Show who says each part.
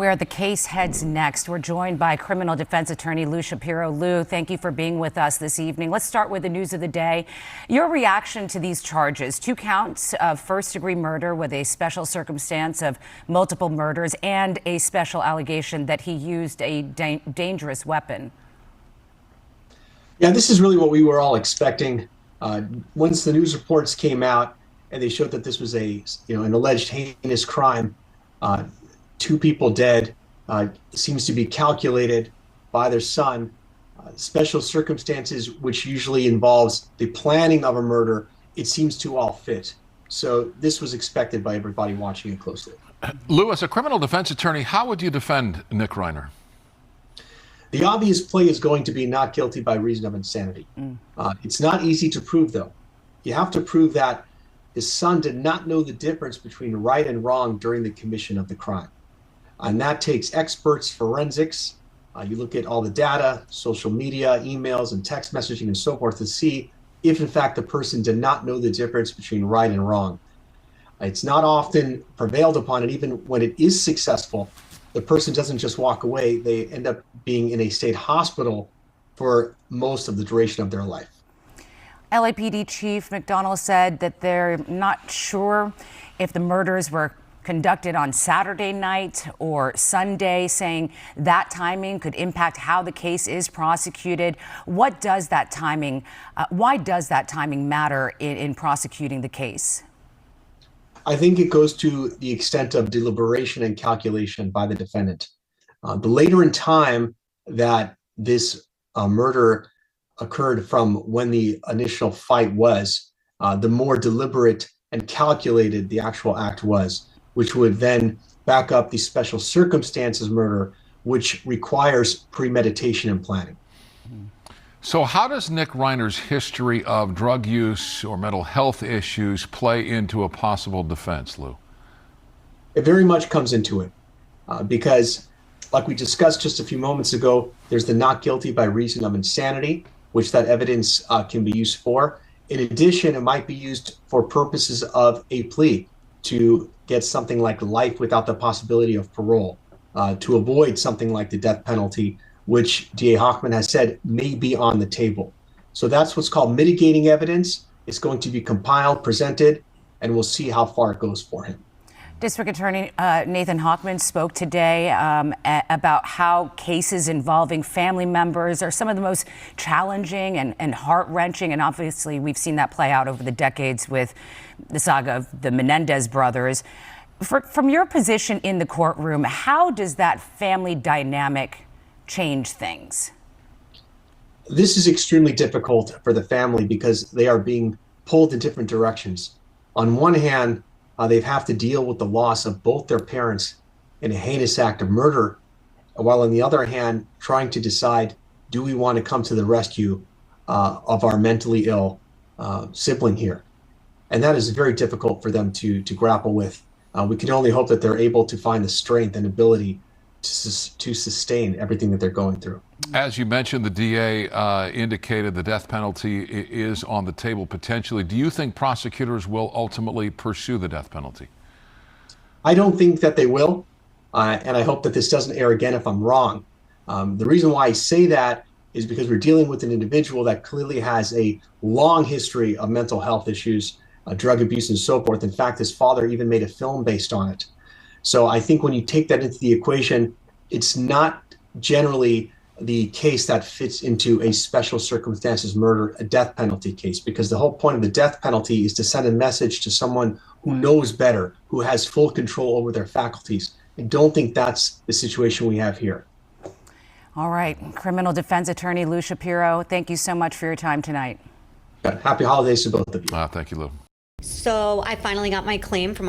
Speaker 1: Where the case heads next. We're joined by criminal defense attorney Lou Shapiro. Lou, thank you for being with us this evening. Let's start with the news of the day. Your reaction to these charges: 2 counts of first-degree murder with a special circumstance of multiple murders and a special allegation that he used a dangerous weapon.
Speaker 2: Yeah, this is really what we were all expecting. Once the news reports came out and they showed that this was an alleged heinous crime, 2 people dead, seems to be calculated by their son. Special circumstances, which usually involves the planning of a murder, it seems to all fit. So this was expected by everybody watching it closely.
Speaker 3: Lou, as a criminal defense attorney, how would you defend Nick Reiner?
Speaker 2: The obvious play is going to be not guilty by reason of insanity. It's not easy to prove, though. You have to prove that his son did not know the difference between right and wrong during the commission of the crime. And that takes experts, forensics. You look at all the data, social media, emails, and text messaging and so forth to see if, in fact, the person did not know the difference between right and wrong. It's not often prevailed upon, and even when it is successful, the person doesn't just walk away. They end up being in a state hospital for most of the duration of their life.
Speaker 1: LAPD Chief McDonald said that they're not sure if the murders were conducted on Saturday night or Sunday, saying that timing could impact how the case is prosecuted. What does that timing, why does that timing matter in prosecuting the case?
Speaker 2: I think it goes to the extent of deliberation and calculation by the defendant. The later in time that this murder occurred from when the initial fight was, the more deliberate and calculated the actual act was, which would then back up the special circumstances murder, which requires premeditation and planning.
Speaker 3: So how does Nick Reiner's history of drug use or mental health issues play into a possible defense, Lou?
Speaker 2: It very much comes into it because, like we discussed just a few moments ago, there's the not guilty by reason of insanity, which that evidence can be used for. In addition, it might be used for purposes of a plea to get something like life without the possibility of parole, to avoid something like the death penalty, which DA Hochman has said may be on the table. So that's what's called mitigating evidence. It's going to be compiled, presented, and we'll see how far it goes for him.
Speaker 1: District Attorney Nathan Hochman spoke today about how cases involving family members are some of the most challenging and heart-wrenching, and obviously we've seen that play out over the decades with the saga of the Menendez brothers. From your position in the courtroom, how does that family dynamic change things?
Speaker 2: This is extremely difficult for the family because they are being pulled in different directions. On one hand, they have to deal with the loss of both their parents in a heinous act of murder, while on the other hand, trying to decide, do we want to come to the rescue of our mentally ill sibling here? And that is very difficult for them to grapple with. We can only hope that they're able to find the strength and ability to sustain everything that they're going through.
Speaker 3: As you mentioned, the DA indicated the death penalty is on the table potentially. Do you think prosecutors will ultimately pursue the death penalty?
Speaker 2: I don't think that they will, and I hope that this doesn't air again if I'm wrong. The reason why I say that is because we're dealing with an individual that clearly has a long history of mental health issues, drug abuse, and so forth. In fact, his father even made a film based on it. So I think when you take that into the equation, it's not generally the case that fits into a special circumstances murder, a death penalty case, because the whole point of the death penalty is to send a message to someone who knows better, who has full control over their faculties. I don't think that's the situation we have here.
Speaker 1: All right. Criminal defense attorney Lou Shapiro, thank you so much for your time tonight.
Speaker 2: Happy holidays to both of you.
Speaker 3: Thank you, Lou.
Speaker 4: So I finally got my claim for my